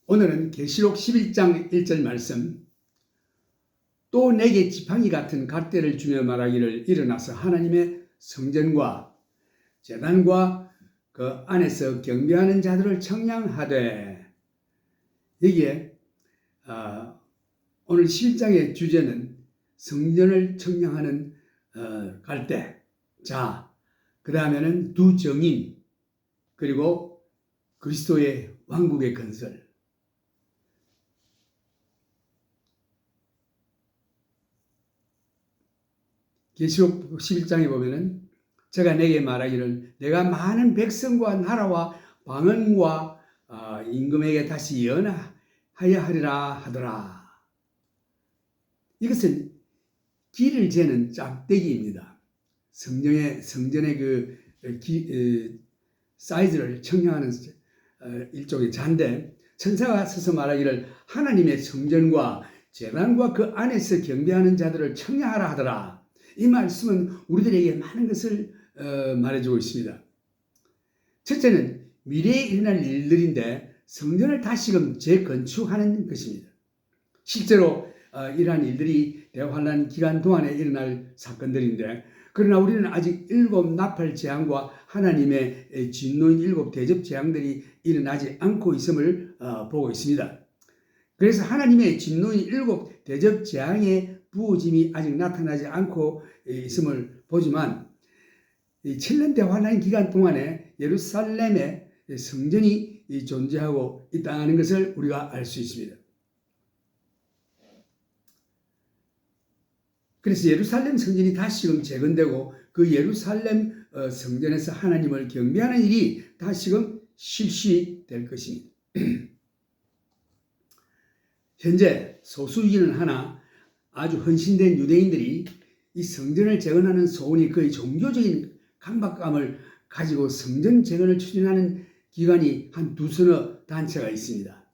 오늘은 계시록 11장 1절 말씀. 또 내게 지팡이 같은 갓대를 주며 말하기를 일어나서 하나님의 성전과 제단과 그 안에서 경배하는 자들을 청량하되. 여기에 오늘 11장의 주제는 성전을 청량하는 갈대. 자, 그 다음에는 두 정인, 그리고 그리스도의 왕국의 건설. 계시록 11장에 보면은 제가 내게 말하기를 내가 많은 백성과 나라와 방언과 임금에게 다시 연하여 하리라 하더라. 이것은 길을 재는 짝대기입니다. 성전의 그 사이즈를 청량하는 일종의 잔데, 천사가 서서 말하기를 하나님의 성전과 제단과 그 안에서 경배하는 자들을 청량하라 하더라. 이 말씀은 우리들에게 많은 것을 말해주고 있습니다. 첫째는 미래에 일어날 일들인데 성전을 다시금 재건축하는 것입니다. 실제로 이러한 일들이 대환란 기간 동안에 일어날 사건들인데, 그러나 우리는 아직 7 나팔 재앙과 하나님의 진노인 7 대접 재앙들이 일어나지 않고 있음을 보고 있습니다. 그래서 하나님의 진노인 7 대접 재앙의 부어짐이 아직 나타나지 않고 있음을 보지만, 이 7년 대환란 기간 동안에 예루살렘의 성전이 존재하고 있다는 것을 우리가 알 수 있습니다. 그래서 예루살렘 성전이 다시금 재건되고 그 예루살렘 성전에서 하나님을 경배하는 일이 다시금 실시될 것입니다. 현재 소수이기는 하나 아주 헌신된 유대인들이 이 성전을 재건하는 소원이 거의 종교적인 강박감을 가지고 성전 재건을 추진하는 기관이 한 두서너 단체가 있습니다.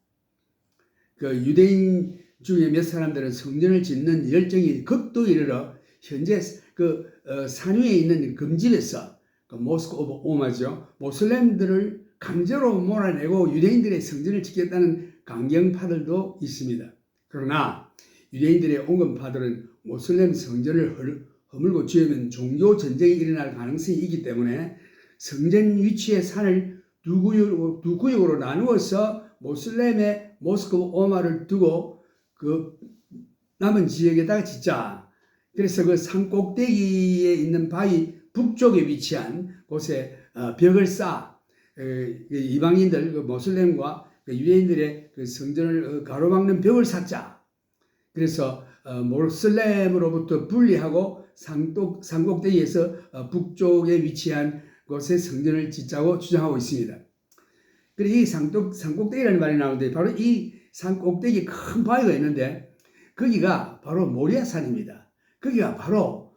그 유대인 중에 몇 사람들은 성전을 짓는 열정이 극도에 이르러 현재 그 산위에 있는 금집에서 그 모스크 오브 오마죠, 모슬렘들을 강제로 몰아내고 유대인들의 성전을 짓겠다는 강경파들도 있습니다. 그러나 유대인들의 온건파들은 모슬렘 성전을 허물고 지으면 종교 전쟁이 일어날 가능성이 있기 때문에 성전 위치의 산을 두 구역으로 나누어서 모슬렘의 모스크 오마를 두고 그 남은 지역에다가 짓자. 그래서 그 산 꼭대기에 있는 바위 북쪽에 위치한 곳에 벽을 쌓아 이방인들, 그 모슬렘과 그 유대인들의 그 성전을 가로막는 벽을 쌓자. 그래서 모슬렘으로부터 분리하고 산 꼭대기에서 북쪽에 위치한 곳에 성전을 짓자고 주장하고 있습니다. 그리고 이 산 꼭대기라는 말이 나오는데, 바로 이 산 꼭대기 큰 바위가 있는데 거기가 바로 모리아산입니다. 거기가 바로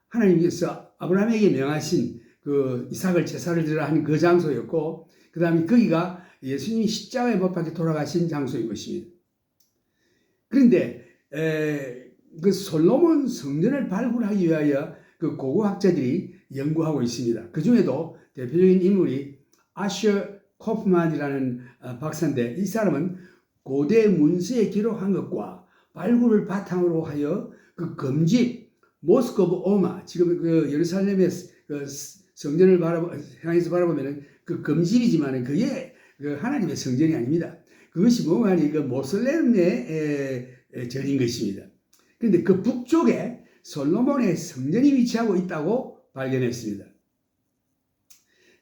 하나님께서 아브라함에게 명하신 그 이삭을 제사를 드리라 하는 그 장소였고, 그 다음에 거기가 예수님이 십자가에 못 박혀 돌아가신 장소인 것입니다. 그런데 그 솔로몬 성전을 발굴하기 위하여 그 고고학자들이 연구하고 있습니다. 그 중에도 대표적인 인물이 아셔 코프만이라는 박사인데, 이 사람은 고대 문서에 기록한 것과 발굴을 바탕으로 하여 그 금집 모스크 오브 오마, 지금 그 예루살렘의 그 성전을 향해서 바라보면 그 금집이지만 그게 그 하나님의 성전이 아닙니다. 그것이 뭐냐니 그 모슬렘의 절인 것입니다. 그런데 그 북쪽에 솔로몬의 성전이 위치하고 있다고 발견했습니다.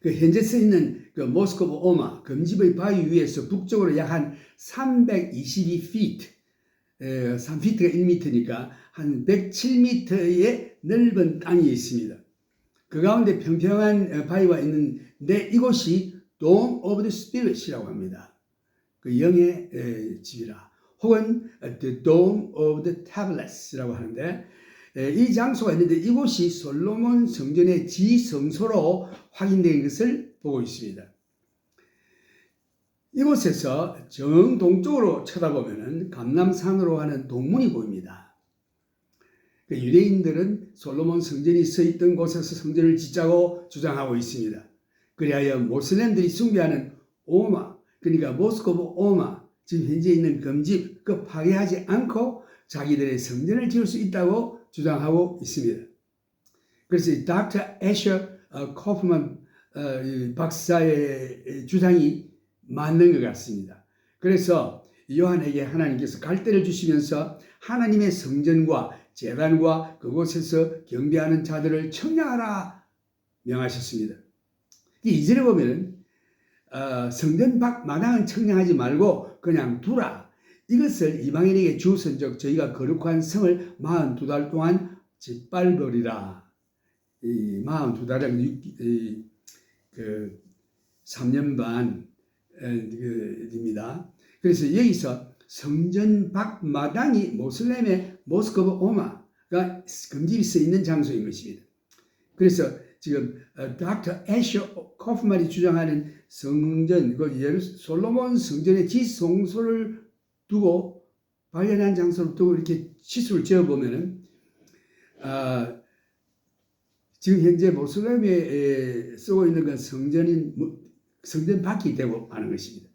그 현재 서 있는 그 모스크 오브 오마 금집의 바위 위에서 북쪽으로 약 한 322feet, 3feet가 1m니까 한 107m의 넓은 땅이 있습니다. 그 가운데 평평한 바위가 있는데 이곳이 Dome of the Spirit이라고 합니다. 그 영의 집이라, 혹은 The Dome of the Tablets이라고 하는데, 이 장소가 있는데 이곳이 솔로몬 성전의 지성소로 확인된 것을 보고 있습니다. 이곳에서 정동쪽으로 쳐다보면 감람산으로 가는 동문이 보입니다. 유대인들은 솔로몬 성전이 서 있던 곳에서 성전을 짓자고 주장하고 있습니다. 그리하여 모슬렘들이 숭배하는 오마, 그러니까 모스크바 오마 지금 현재 있는 금집 그 파괴하지 않고 자기들의 성전을 지을 수 있다고 주장하고 있습니다. 그래서 닥터 애셔 코프만 박사의 주장이 맞는 것 같습니다. 그래서 요한에게 하나님께서 갈대를 주시면서 하나님의 성전과 제단과 그곳에서 경배하는 자들을 청량하라 명하셨습니다. 이절에 보면은 성전 밖 마당은 청량하지 말고 그냥 두라. 이것을 이방인에게 주선적 저희가 거룩한 성을 42달 동안 짓밟으리라. 이 42달은 그 3년 반입니다. 그래서 여기서 성전 밖 마당이 모슬렘의 모스크바 오마가 금집이 써 있는 장소인 것입니다. 그래서 지금 닥터 애셔 코프만이 주장하는 성전, 그 솔로몬 성전의 지성소를 두고 발견한 장소를 두고 이렇게 치수를 지어 보면은 지금 현재 모슬렘에 쓰고 있는 건 성전 밖이 되고 하는 것입니다.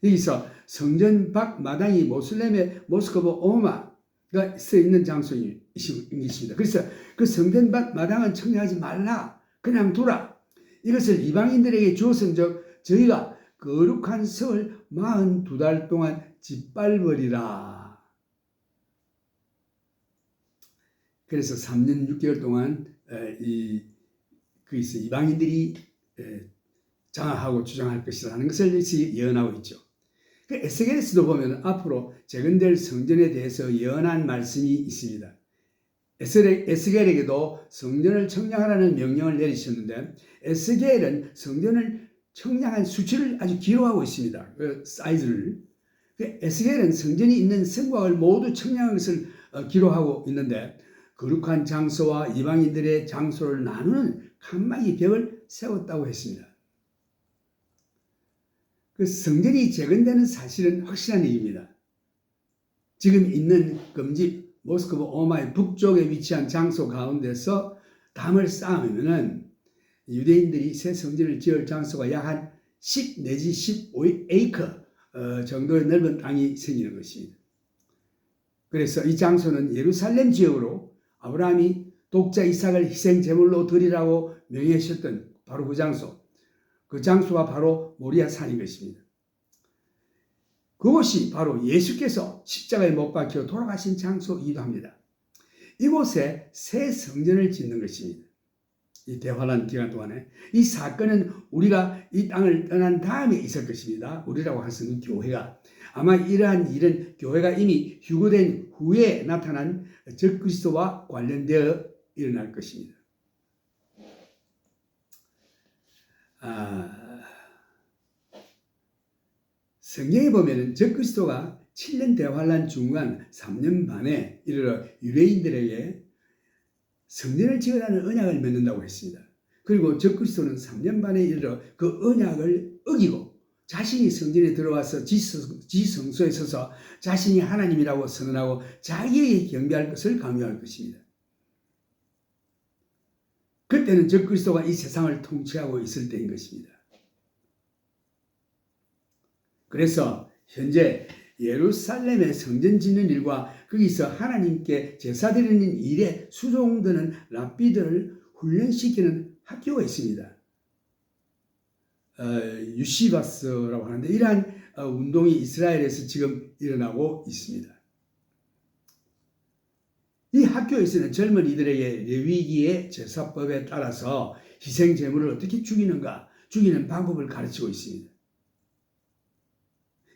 여기서 성전 밖 마당이 모슬렘의 모스크바 오마가 써 있는 장소인 것입니다. 그래서 그 성전 밖 마당은 청량하지 말라, 그냥 두라. 이것을 이방인들에게 주었은즉 저희가 거룩한 성을 42달 동안 짓밟으리라. 그래서 3년 6개월 동안 거기서 이방인들이 장악하고 주장할 것이라는 것을 예언하고 있죠. 그 에스겔에서도 보면 앞으로 재건될 성전에 대해서 예언한 말씀이 있습니다. 에스겔에게도 성전을 청량하라는 명령을 내리셨는데 에스겔은 성전을 청량한 수치를 아주 기록하고 있습니다. 그 사이즈를. 에스겔은 성전이 있는 성곽을 모두 청량한 것을 기록하고 있는데 거룩한 장소와 이방인들의 장소를 나누는 칸막이 벽을 세웠다고 했습니다. 그 성전이 재건되는 사실은 확실한 얘기입니다. 지금 있는 금집 모스크바 오마의 북쪽에 위치한 장소 가운데서 담을 쌓으면은 유대인들이 새 성전을 지을 장소가 약 한 10 내지 15에이커 정도의 넓은 땅이 생기는 것입니다. 그래서 이 장소는 예루살렘 지역으로 아브라함이 독자 이삭을 희생 제물로 드리라고 명하셨던 바로 그 장소가 바로 모리아 산인 것입니다. 그곳이 바로 예수께서 십자가에 못 박혀 돌아가신 장소이기도 합니다. 이곳에 새 성전을 짓는 것입니다. 이 대환란 기간 동안에 이 사건은 우리가 이 땅을 떠난 다음에 있을 것입니다. 우리라고 할 수 있는 교회가 아마 이러한 일은 교회가 이미 휴거된 후에 나타난 적그리스도와 관련되어 일어날 것입니다. 성경에 보면은 적그리스도가 7년 대환란 중간 3년 반에 이르러 유대인들에게 성전을 지으라는 언약을 맺는다고 했습니다. 그리고 적그리스도는 3년 반에 이르러 그 언약을 어기고 자신이 성전에 들어와서 지성소에 서서 자신이 하나님이라고 선언하고 자기에게 경배할 것을 강요할 것입니다. 그때는 적그리스도가 이 세상을 통치하고 있을 때인 것입니다. 그래서 현재 예루살렘의 성전 짓는 일과 거기서 하나님께 제사 드리는 일에 수종드는 랍비들을 훈련시키는 학교가 있습니다. 유시바스라고 하는데 이러한 운동이 이스라엘에서 지금 일어나고 있습니다. 이 학교에서는 젊은이들에게 레위기의 제사법에 따라서 희생 제물을 어떻게 죽이는 방법을 가르치고 있습니다.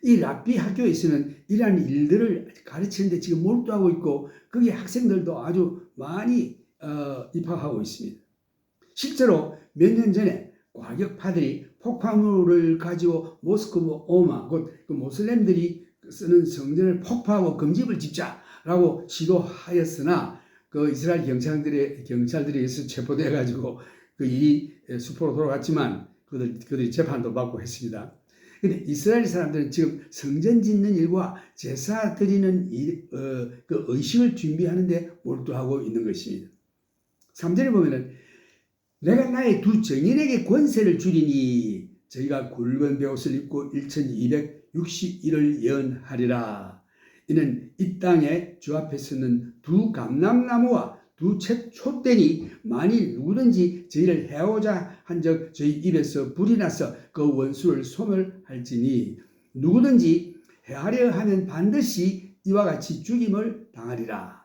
이 랍비 학교에서는 이러한 일들을 가르치는데 지금 몰두하고 있고 거기에 학생들도 아주 많이 입학하고 있습니다. 실제로 몇 년 전에 과격파들이 폭파물을 가지고 모스크바 오마, 곧 그 모슬렘들이 쓰는 성전을 폭파하고 금집을 짓자라고 시도하였으나 그 이스라엘 경찰들에 의해서 체포돼 가지고 그 일이 수포로 돌아갔지만 그들이 재판도 받고 했습니다. 근데 이스라엘 사람들은 지금 성전 짓는 일과 제사 드리는 그 의식을 준비하는데 몰두하고 있는 것입니다. 3절에 보면은 내가 나의 두 정인에게 권세를 주리니 저희가 굵은 베옷을 입고 1261을 예언하리라. 이는 이 땅에 주 앞에 서는 두 감람나무와 두 촛대니 만일 누구든지 저희를 해오자 한적 저희 입에서 불이 나서 그 원수를 소멸할지니 누구든지 해하려 하면 반드시 이와 같이 죽임을 당하리라.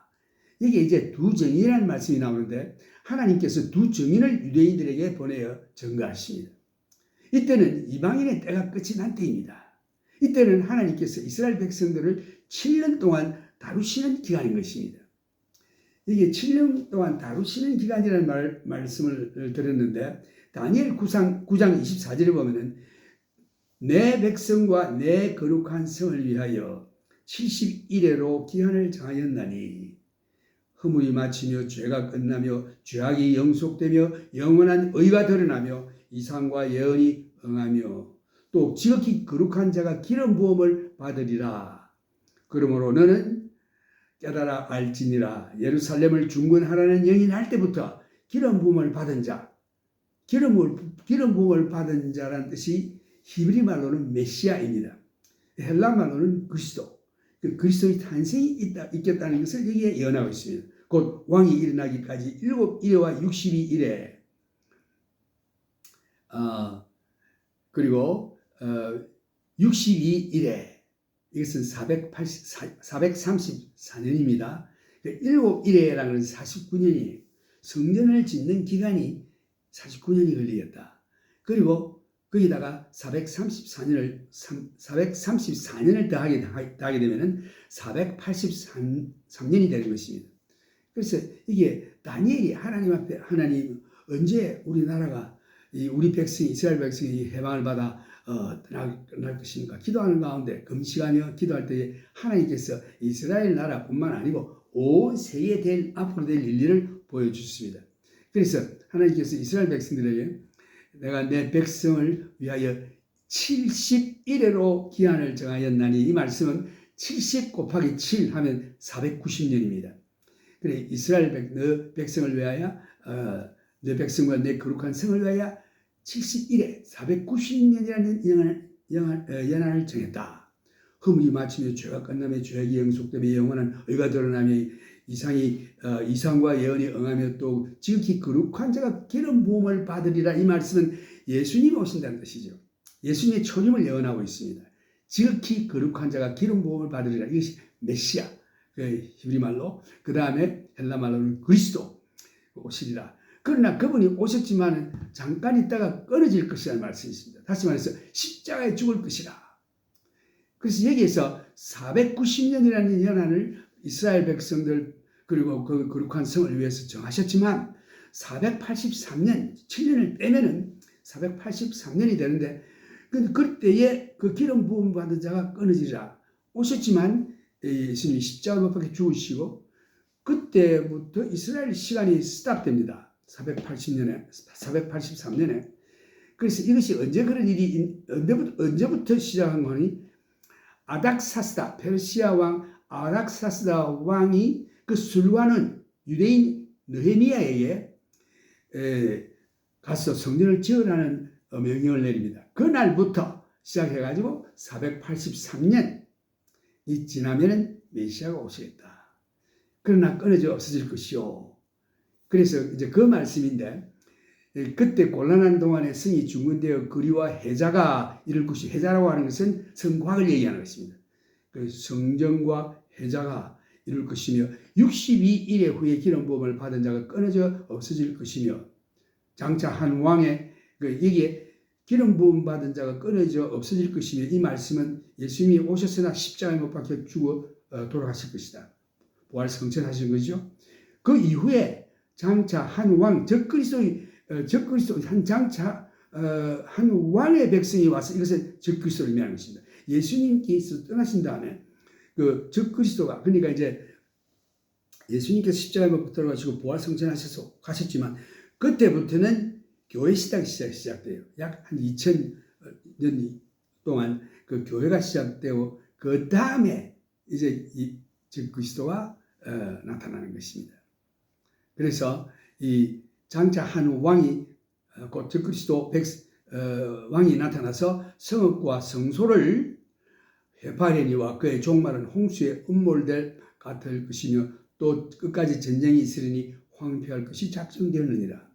이게 이제 두 증인이라는 말씀이 나오는데 하나님께서 두 증인을 유대인들에게 보내어 증거하십니다. 이때는 이방인의 때가 끝이 난 때입니다. 이때는 하나님께서 이스라엘 백성들을 7년 동안 다루시는 기간인 것입니다. 이게 7년 동안 다루시는 기간이라는 말씀을 드렸는데 다니엘 9장 24절에 보면은 내 백성과 내 거룩한 성을 위하여 70일에로 기한을 정하였나니 허물이 마치며 죄가 끝나며 죄악이 영속되며 영원한 의가 드러나며 이상과 예언이 응하며 또 지극히 거룩한 자가 기름 부음을 받으리라. 그러므로 너는 깨달아 알지니라. 예루살렘을 중건하라는 영이 날 때부터 기름 부음을 받은 자, 기름 부음을 받은 자란 뜻이 히브리 말로는 메시아입니다. 헬라 말로는 그리스도. 그리스도의 탄생이 있겠다는 것을 여기에 예언하고 있습니다. 곧 왕이 일어나기까지 7일과 62일에 그리고 62일에 이것은 434년입니다. 7일에라는 것은 49년이에요. 성전을 짓는 기간이 49년이 걸리겠다. 그리고 거기다가 434년을 더하게 되면 483년이 되는 것입니다. 그래서 이게 다니엘이 하나님 앞에 하나님 언제 우리나라가 우리 백성이 이스라엘 백성이 해방을 받아 떠날 것인가 기도하는 가운데 금식하며 기도할 때에 하나님께서 이스라엘 나라뿐만 아니고 온 세계에 앞으로 될 일들을 보여주셨습니다. 그래서 하나님께서 이스라엘 백성들에게 내가 내 백성을 위하여 70일에로 기한을 정하였나니 이 말씀은 70 곱하기 7 하면 490년입니다. 그래 이스라엘 너 백성을 위하여 내 백성과 내 거룩한 성을 위하여 71에 490년이라는 연한을 정했다. 허물이 마치며 죄가 끝나며 죄악이 영속되며 영원한 의가 드러나며 이상과 예언이 응하며 또 지극히 거룩한 자가 기름 부음을 받으리라. 이 말씀은 예수님이 오신다는 뜻이죠. 예수님의 초림을 예언하고 있습니다. 지극히 거룩한 자가 기름 부음을 받으리라. 이것이 메시아, 히브리 말로. 그 다음에 헬라 말로는 그리스도 오시리라. 그러나 그분이 오셨지만 잠깐 있다가 끊어질 것이라는 말씀이 있습니다. 다시 말해서 십자가에 죽을 것이라. 그래서 여기에서 490년이라는 연한을 이스라엘 백성들 그리고 그 거룩한 성을 위해서 정하셨지만 483년, 7년을 빼면은 483년이 되는데 그때에 그 기름 부음 받은 자가 끊어지리라. 오셨지만 예수님이 십자가 못 박혀 죽으시고 그때부터 이스라엘 시간이 스탑됩니다. 483년에. 그래서 이것이 언제 그런 일이 언제부터 시작한 거니? 아닥사스다 페르시아 왕 아닥사스다 왕이 그 술관은 유대인 느헤미야에게 가서 성전을 지으라는 명령을 내립니다. 그날부터 시작해가지고 483년이 지나면은 메시아가 오시겠다. 그러나 끊어져 없어질 것이요. 그래서 이제 그 말씀인데 그때 곤란한 동안에 성이 중건되어 거리와 해자가 이를 것이 해자라고 하는 것은 성곽을 얘기하는 것입니다. 성전과 해자가 이룰 것이며 62일 후에 기름 부음을 받은 자가 끊어져 없어질 것이며 장차 한 왕의 여기에 기름 부음 받은 자가 끊어져 없어질 것이며 이 말씀은 예수님이 오셨으나 십자가에 못 박혀 죽어 돌아가실 것이다. 부활 성천하신 거죠. 그 이후에 장차 한 왕 적그리스도 한 왕의 백성이 와서 이것을 적그리스도를 의미하는 것입니다. 예수님께서 떠나신 다음에 그 적그리스도가 그러니까 이제 예수님께서 십자가에 못 박혀 돌아가시고 부활 성천하셔서 가셨지만 그때부터는 교회 시대가 시작돼요. 약 한 2000년 동안 그 교회가 시작되고 그 다음에 이제 이 적그리스도가 나타나는 것입니다. 그래서 이 장차 한 왕이 곧 적그리스도 왕이 나타나서 성읍과 성소를 회파하려니와 그의 종말은 홍수에 음몰될 같을 것이며 또 끝까지 전쟁이 있으리니 황폐할 것이 작정되었느니라.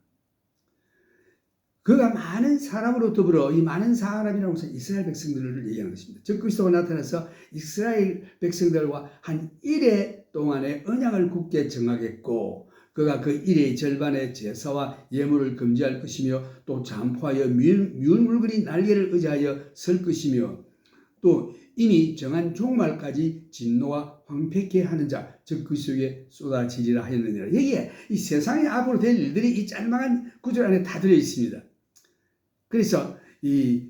그가 많은 사람으로 더불어 이 많은 사람이라고 해서 이스라엘 백성들을 얘기하는 것입니다. 즉 그리스도가 나타나서 이스라엘 백성들과 한 1회 동안의 언약을 굳게 정하겠고 그가 그 1회 절반의 제사와 예물을 금지할 것이며 또 잠포하여 뮬물거린 날개를 의지하여 설 것이며 또 이미 정한 종말까지 진노와 황폐케 하는 자, 즉 그리스도에 쏟아지리라 하였느니라. 여기에 이 세상에 앞으로 될 일들이 이 짤막한 구절 안에 다 들어 있습니다. 그래서 이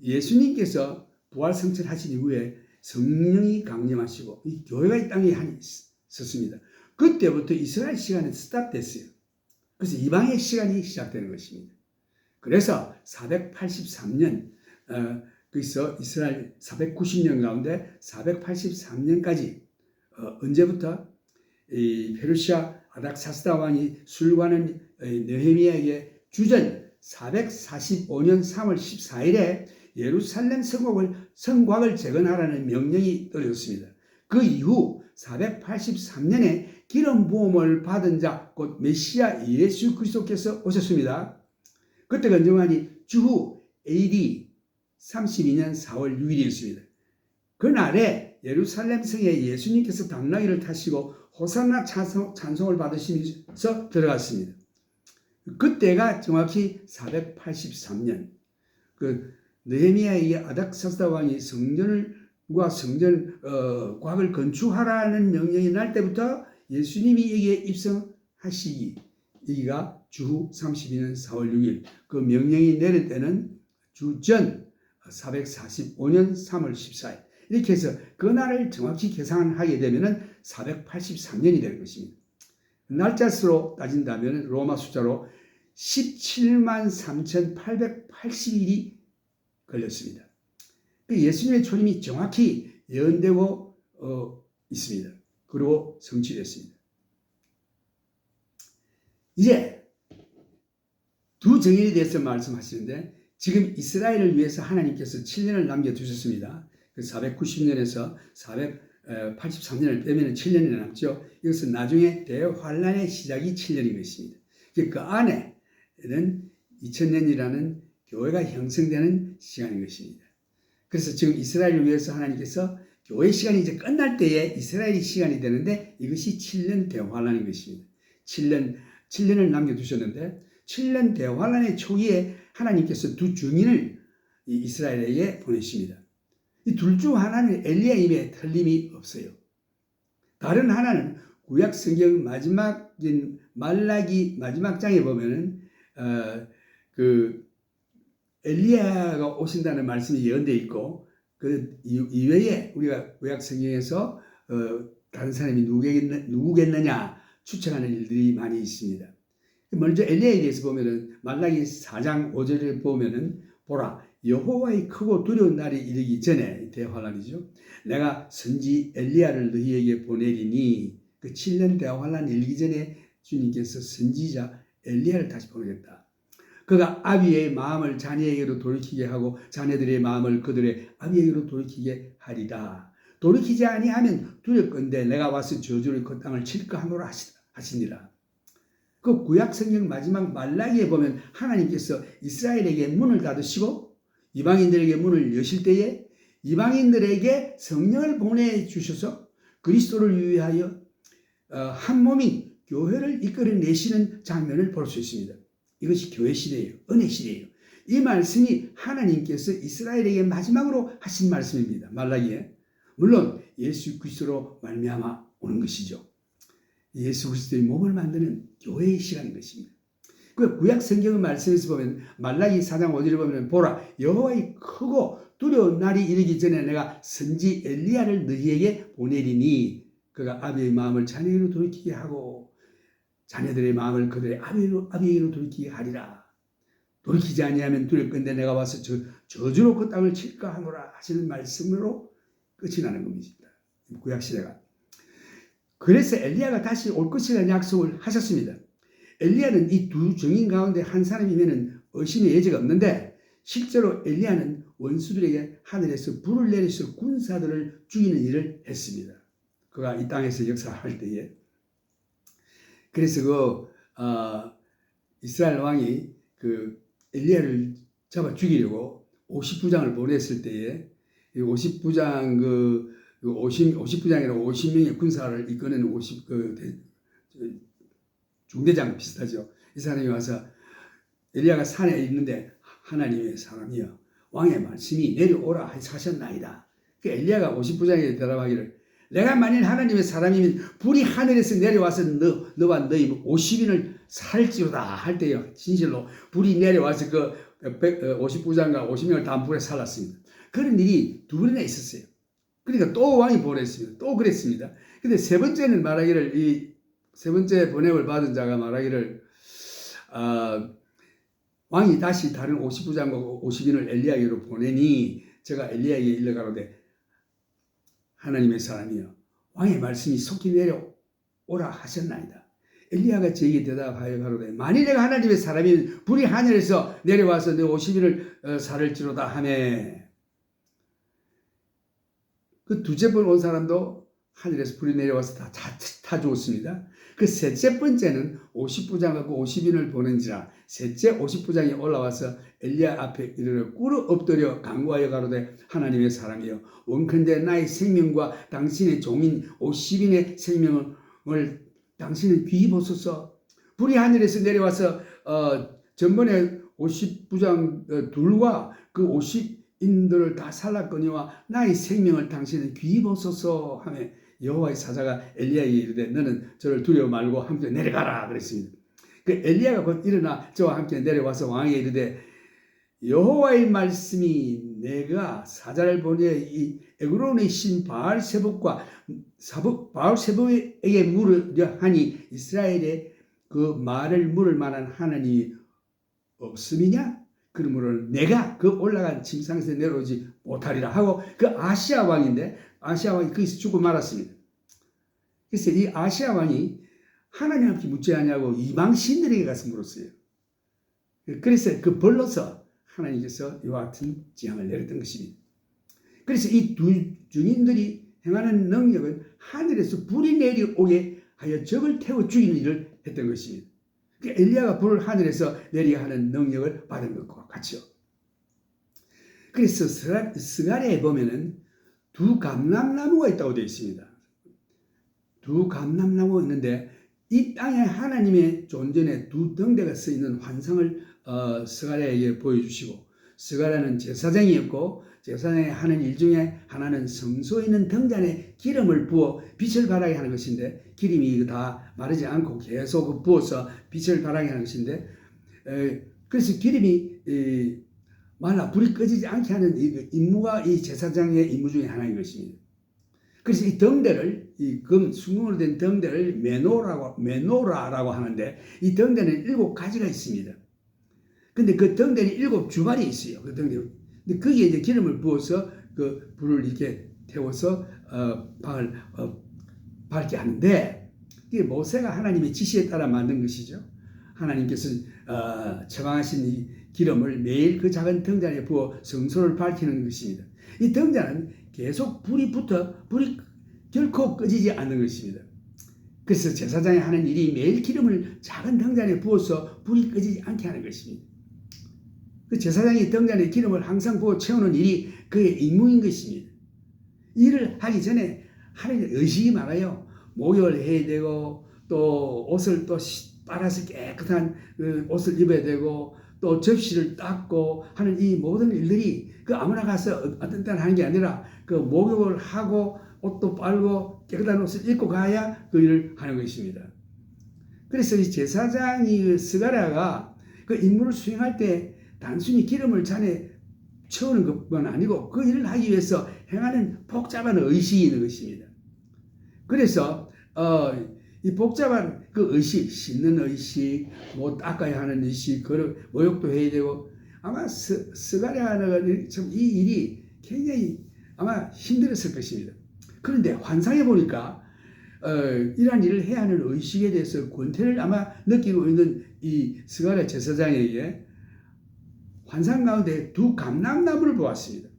예수님께서 부활 성천하신 이후에 성령이 강림하시고 이 교회가 이 땅에 있었습니다. 그때부터 이스라엘 시간이 스탑됐어요. 그래서 이방의 시간이 시작되는 것입니다. 그래서 483년 그래서 이스라엘 490년 가운데 483년까지 언제부터 이 페르시아 아닥사스다 왕이 술관은 느헤미야에게 주전 445년 3월 14일에 예루살렘 성곽을 재건하라는 명령이 떨어졌습니다. 그 이후 483년에 기름 부음을 받은 자 곧 메시아 예수 그리스도께서 오셨습니다. 그때가 언제만이 주후 AD 32년 4월 6일이었습니다. 그날에 예루살렘 성에 예수님께서 당나귀를 타시고 호산나 찬송을 받으시면서 들어갔습니다. 그때가 정확히 483년 그 느헤미야에게 아닥사스다 왕이 성전과 성전 곽을 건축하라는 명령이 날 때부터 예수님이 여기에 입성하시기 여기가 주후 32년 4월 6일 그 명령이 내릴 때는 주전 445년 3월 14일 이렇게 해서 그날을 정확히 계산하게 되면 483년이 될 것입니다. 날짜수로 따진다면 로마 숫자로 17만 3,880일이 걸렸습니다. 예수님의 초림이 정확히 예언되고 있습니다. 그리고 성취됐습니다. 이제 두 정인에 대해서 말씀하시는데 지금 이스라엘을 위해서 하나님께서 7년을 남겨두셨습니다. 490년에서 483년을 빼면 7년이 남죠. 이것은 나중에 대환란의 시작이 7년인 것입니다. 그 안에는 2000년이라는 교회가 형성되는 시간인 것입니다. 그래서 지금 이스라엘을 위해서 하나님께서 교회 시간이 이제 끝날 때에 이스라엘이 시간이 되는데 이것이 7년 대환란인 것입니다. 7년을 남겨두셨는데 7년 대환란의 초기에 하나님께서 두 증인을 이스라엘에게 보내십니다. 이 둘 중 하나는 엘리야임에 틀림이 없어요. 다른 하나는 구약 성경 마지막인 말라기 마지막 장에 보면은 그 엘리야가 오신다는 말씀이 예언되어 있고 그 이외에 우리가 구약 성경에서 다른 사람이 누구겠느냐 추측하는 일들이 많이 있습니다. 먼저 엘리야에 대해서 보면은 말라기 4장 5절을 보면은 보라 여호와의 크고 두려운 날이 이르기 전에 대환란이죠. 내가 선지 엘리야를 너희에게 보내리니 그 7년 대환란 일기 전에 주님께서 선지자 엘리야를 다시 보내겠다. 그가 아비의 마음을 자녀에게로 돌이키게 하고 자녀들의 마음을 그들의 아비에게로 돌이키게 하리라. 돌이키지 아니하면 두렵건대 내가 와서 저주를 그 땅을 칠까 하노라 하시니라. 그 구약 성경 마지막 말라기에 보면 하나님께서 이스라엘에게 문을 닫으시고 이방인들에게 문을 여실 때에 이방인들에게 성령을 보내주셔서 그리스도를 위하여 한 몸인 교회를 이끌어내시는 장면을 볼 수 있습니다. 이것이 교회 시대예요. 은혜 시대예요. 이 말씀이 하나님께서 이스라엘에게 마지막으로 하신 말씀입니다. 말라기에. 물론 예수 그리스도로 말미암아 오는 것이죠. 예수 그리스도의 몸을 만드는 교회의 시간인 것입니다. 그 구약 성경의 말씀에서 보면 말라기 4장 5절에 보면 보라 여호와의 크고 두려운 날이 이르기 전에 내가 선지 엘리야를 너희에게 보내리니 그가 아비의 마음을 자녀에게로 돌이키게 하고 자녀들의 마음을 그들의 아비에게로 돌이키게 하리라. 돌이키지 아니하면 두렵건대 내가 와서 저주로 그 땅을 칠까 하노라 하시는 말씀으로 끝이 나는 겁니다. 구약 시대가. 그래서 엘리야가 다시 올 것이라는 약속을 하셨습니다. 엘리야는 이 두 증인 가운데 한 사람이면 의심의 여지가 없는데 실제로 엘리야는 원수들에게 하늘에서 불을 내려서 군사들을 죽이는 일을 했습니다. 그가 이 땅에서 역사할 때에. 그래서 이스라엘 왕이 그 엘리야를 잡아 죽이려고 50부장을 보냈을 때에 50부장 50부장이라고 50명의 군사를 이끄는 중대장 비슷하죠. 이 사람이 와서 엘리야가 산에 있는데 하나님의 사람이여 왕의 말씀이 내려오라 하셨나이다. 그 엘리야가 50부장에게 대답하기를 내가 만일 하나님의 사람이면 불이 하늘에서 내려와서 너와 너희 50인을 살지로다 할 때요. 진실로 불이 내려와서 그 50부장과 50명을 다 불에 살랐습니다. 그런 일이 두 번이나 있었어요. 그러니까 또 왕이 보냈습니다. 또 그랬습니다. 근데 세 번째는 말하기를 이 세 번째 번역을 받은 자가 말하기를 왕이 다시 다른 50부장과 50인을 엘리야에게로 보내니 제가 엘리야에게 일러가로되 하나님의 사람이여 왕의 말씀이 속히 내려오라 하셨나이다. 엘리야가 저에게 대답하여 가로되 만일 내가 하나님의 사람이면 불이 하늘에서 내려와서 내 50인을 살을지로다 하매 그 두째 번 온 사람도 하늘에서 불이 내려와서 다 죽었습니다. 그 셋째 번째는 50부장하고 50인을 보낸지라 셋째 50부장이 올라와서 엘리야 앞에 이르러 꿇어 엎드려 간구하여 가로되 하나님의 사람이여 원컨대 나의 생명과 당신의 종인 50인의 생명을 당신은 귀히 보소서. 불이 하늘에서 내려와서 전번에 50부장 둘과 그 50인들을 다 살랐거니와 나의 생명을 당신은 귀히 보소서 하며 여호와의 사자가 엘리야에게 이르되 너는 저를 두려워 말고 함께 내려가라 그랬습니다. 그 엘리야가 곧 일어나 저와 함께 내려와서 왕에게 이르되 여호와의 말씀이 내가 사자를 보내 이 에그론의 신 바알세복과 바알세복에게 물으려 하니 이스라엘에 그 말을 물을 만한 하나님이 없음이냐? 그러므로 내가 그 올라간 침상에서 내려오지 못하리라 하고 그 아시아 왕인데 아시아 왕이 거기서 죽고 말았습니다. 그래서 이 아시아 왕이 하나님 앞에 묻지 않냐고 이방 신들에게 가서 물었어요. 그래서 그 벌로서 하나님께서 이와 같은 재앙을 내렸던 것입니다. 그래서 이 두 증인들이 행하는 능력은 하늘에서 불이 내려오게 하여 적을 태워 죽이는 일을 했던 것입니다. 엘리야가 불을 하늘에서 내리게 하는 능력을 받은 것과 같죠. 그래서 스가랴에 보면은 두 감람나무가 있다고 되어 있습니다. 두 감람나무가 있는데 이 땅에 하나님의 존전에 두 등대가 서 있는 환상을 스가랴에게 보여주시고 스가랴는 제사장이었고 제사장이 하는 일 중에 하나는 성소에 있는 등잔에 기름을 부어 빛을 발하게 하는 것인데 기름이 다 마르지 않고 계속 부어서 빛을 발하게 하는 것인데 그래서 기름이 말라 불이 꺼지지 않게 하는 임무가 이 제사장의 임무 중에 하나인 것입니다. 그래서 이 등대를 이 순금으로 된 등대를 메노라라고 하는데 이 등대는 7가지가 있습니다. 근데 그 등대는 7주발이 있어요. 그 등대. 근데 거기에 이제 기름을 부어서 그 불을 이렇게 태워서 방을 밝게 하는데 이게 모세가 하나님의 지시에 따라 만든 것이죠. 하나님께서 처방하신 이 기름을 매일 그 작은 등잔에 부어 성소를 밝히는 것입니다. 이 등잔은 계속 불이 결코 꺼지지 않는 것입니다. 그래서 제사장이 하는 일이 매일 기름을 작은 등잔에 부어서 불이 꺼지지 않게 하는 것입니다. 그 제사장이 등잔에 기름을 항상 부어 채우는 일이 그의 임무인 것입니다. 일을 하기 전에 하나님 의식이 많아요. 목욕을 해야 되고 또 옷을 또 빨아서 깨끗한 옷을 입어야 되고 또 접시를 닦고 하는 이 모든 일들이 그 아무나 가서 어떤 때는 하는 게 아니라 그 목욕을 하고 옷도 빨고 깨끗한 옷을 입고 가야 그 일을 하는 것입니다. 그래서 이 제사장이 스가랴가 그 임무를 수행할 때 단순히 기름을 잔에 채우는 것만 아니고 그 일을 하기 위해서 행하는 복잡한 의식이 있는 것입니다. 그래서 이 복잡한 그 의식, 씻는 의식, 뭐 닦아야 하는 의식, 목욕도 해야 되고 아마 스가랴는 참 이 일이 굉장히 아마 힘들었을 것입니다. 그런데 환상해 보니까 이러한 일을 해야 하는 의식에 대해서 권태를 아마 느끼고 있는 이 스가랴 제사장에게 환상 가운데 두 감람나무를 보았습니다.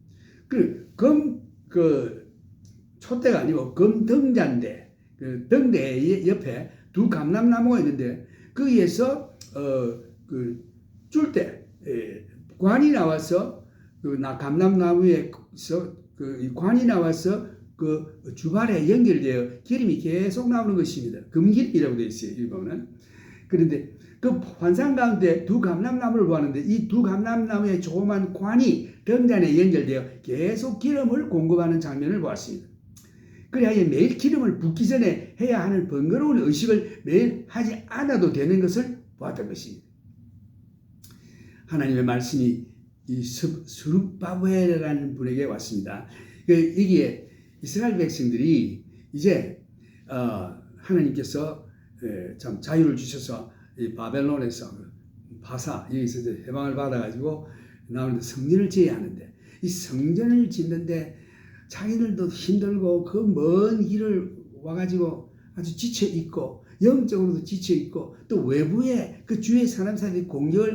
촛대가 아니고 금등잔대, 그 등대 옆에 두 감람나무가 있는데 거기에서 줄대 관이 나와서 감람나무에서 관이 나와서 그 주발에 연결되어 기름이 계속 나오는 것입니다. 금기름이라고 되어 있어요. 일본은. 그런데 그 환상 가운데 두 감람나무를 보았는데 이 두 감람나무의 조그만 관이 등잔에 연결되어 계속 기름을 공급하는 장면을 보았습니다. 그래야 매일 기름을 붓기 전에 해야 하는 번거로운 의식을 매일 하지 않아도 되는 것을 보았던 것입니다. 하나님의 말씀이 이 스룹바벨이라는 분에게 왔습니다. 여기에 이스라엘 백성들이 이제 하나님께서 참 자유를 주셔서 이 바벨론에서 바사 여기서 이제 해방을 받아가지고 나오는데 성전을 지어야 하는데 이 성전을 짓는데 자기들도 힘들고 그 먼 길을 와가지고 아주 지쳐 있고 영적으로도 지쳐 있고 또 외부에 그 주위의 사람들이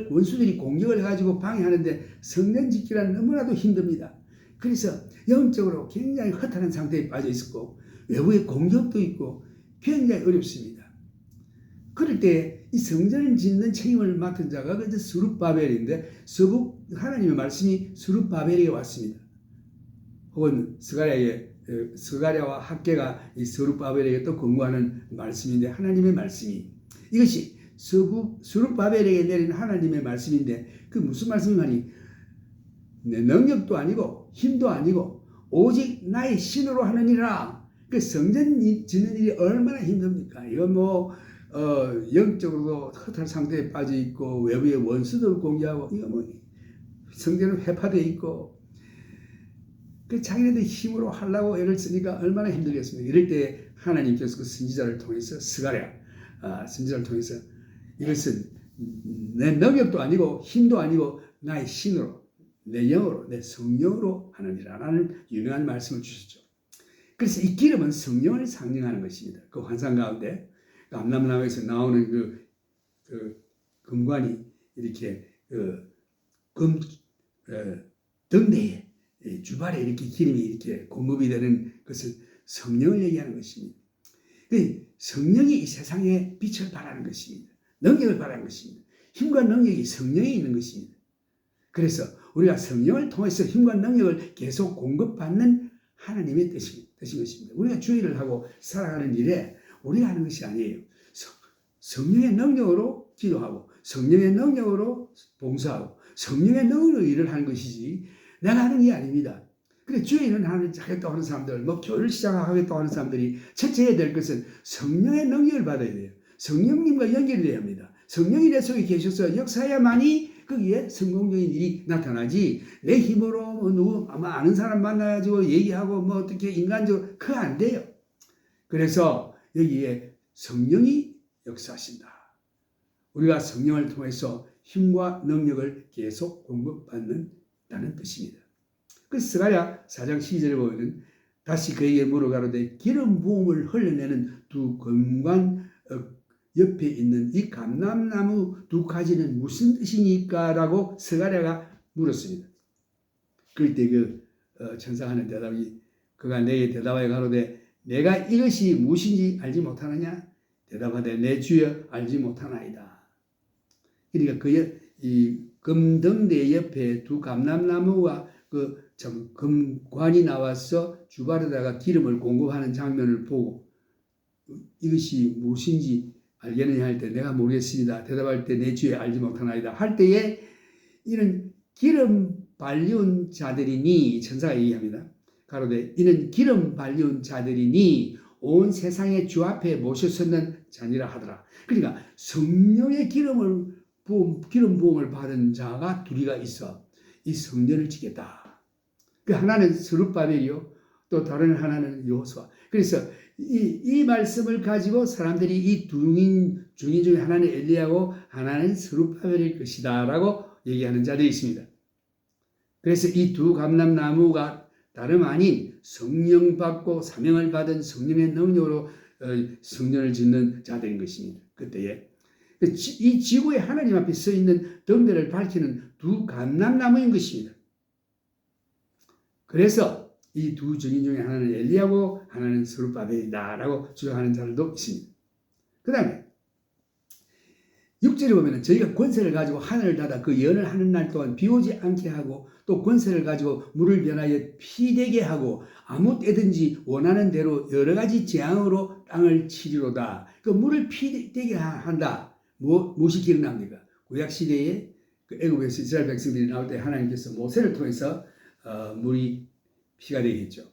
원수들이 공격을 해가지고 방해하는데 성전 짓기란 너무나도 힘듭니다. 그래서 영적으로 굉장히 허탈한 상태에 빠져 있었고 외부의 공격도 있고 굉장히 어렵습니다. 그럴 때 이 성전을 짓는 책임을 맡은 자가 그 스룹바벨인데 하나님의 말씀이 스룹바벨에게 왔습니다. 혹은 스가랴와 학개가 이 스룹바벨에게 또 권고하는 말씀인데 하나님의 말씀이 이것이 스룹바벨에게 내린 하나님의 말씀인데 그 무슨 말씀이냐니 내 능력도 아니고 힘도 아니고 오직 나의 신으로 하느니라. 그 성전 짓는 일이 얼마나 힘듭니까? 이건 영적으로도 허탈 상태에 빠져 있고 외부의 원수들 공격하고 이거 성전은 회파되어 있고 그 자기네들 힘으로 하려고 애를 쓰니까 얼마나 힘들겠습니까? 이럴 때 하나님께서 그 선지자를 통해서 선지자를 통해서 이것은 내 능력도 아니고 힘도 아니고 나의 신으로 내 영으로 내 성령으로 하느니라 라는 유명한 말씀을 주셨죠. 그래서 이 기름은 성령을 상징하는 것입니다. 그 환상 가운데 감람나무에서 나오는 그 금관이 이렇게 등대에 주발에 이렇게 기름이 이렇게 공급이 되는 것을 성령을 얘기하는 것입니다. 성령이 이 세상에 빛을 발하는 것입니다. 능력을 발하는 것입니다. 힘과 능력이 성령에 있는 것입니다. 그래서 우리가 성령을 통해서 힘과 능력을 계속 공급받는 하나님의 뜻인 것입니다. 우리가 주의를 하고 살아가는 일에 우리가 하는 것이 아니에요. 성령의 능력으로 기도하고 성령의 능력으로 봉사하고 성령의 능력으로 일을 하는 것이지 내가 하는 게 아닙니다. 그래 주의는 하겠다고 하는 사람들, 교회를 시작하겠다고 하는 사람들이 첫째 해야 될 것은 성령의 능력을 받아야 돼요. 성령님과 연결이 돼야 합니다. 성령이 내 속에 계셔서 역사해야만이 거기에 성공적인 일이 나타나지 내 힘으로 누구 아는 사람 만나가지고 얘기하고 어떻게 인간적으로 그거 안 돼요. 그래서 여기에 성령이 역사하신다. 우리가 성령을 통해서 힘과 능력을 계속 공급받는다는 뜻입니다. 그 스가랴 4장 12절에 보면 다시 그에게 물어가로되 기름 부음을 흘려내는 두 금관 옆에 있는 이 감람나무 두 가지는 무슨 뜻이니까? 라고 스가랴가 물었습니다. 그럴 때 천사가 하는 대답이 그가 내게 대답하여 가로되 내가 이것이 무엇인지 알지 못하느냐? 대답하되 내 주여 알지 못하나이다. 그러니까 이 금등대 옆에 두 감람나무와 금관이 나와서 주발에다가 기름을 공급하는 장면을 보고 이것이 무엇인지 알겠느냐 할 때 내가 모르겠습니다. 대답할 때 내 주여 알지 못하나이다. 할 때에 이는 기름 발리운 자들이니 천사가 얘기합니다. 가로되 이는 기름 발리운 자들이니 온 세상의 주 앞에 모셔섰는 자니라 하더라. 그러니까 성령의 기름 부음을 받은 자가 둘이가 있어 이 성전을 짓겠다. 그 하나는 스룹바벨이요 또 다른 하나는 여호수아. 그래서 이 말씀을 가지고 사람들이 이 중인 중에 하나는 엘리야고 하나는 스룹바벨일 것이다 라고 얘기하는 자들이 있습니다. 그래서 이 두 감람나무가 다름 아닌 성령 받고 사명을 받은 성령의 능력으로 성전을 짓는 자들인 것입니다. 그때에 이 지구에 하나님 앞에 서 있는 등대를 밝히는 두 감람나무인 것입니다. 그래서 이 두 증인 중에 하나는 엘리야고 하나는 스룹바벨이다라고 주장하는 자들도 있습니다. 그 다음에 6절에 보면 저희가 권세를 가지고 하늘을 닫아 그 연을 하는 날 동안 비 오지 않게 하고 또 권세를 가지고 물을 변하여 피되게 하고 아무 때든지 원하는 대로 여러 가지 재앙으로 땅을 치리로다. 그 물을 피되게 한다. 무엇이 기억납니까? 구약시대에 그 애굽에서 이스라엘 백성들이 나올 때 하나님께서 모세를 통해서 물이 피가 되게 했죠.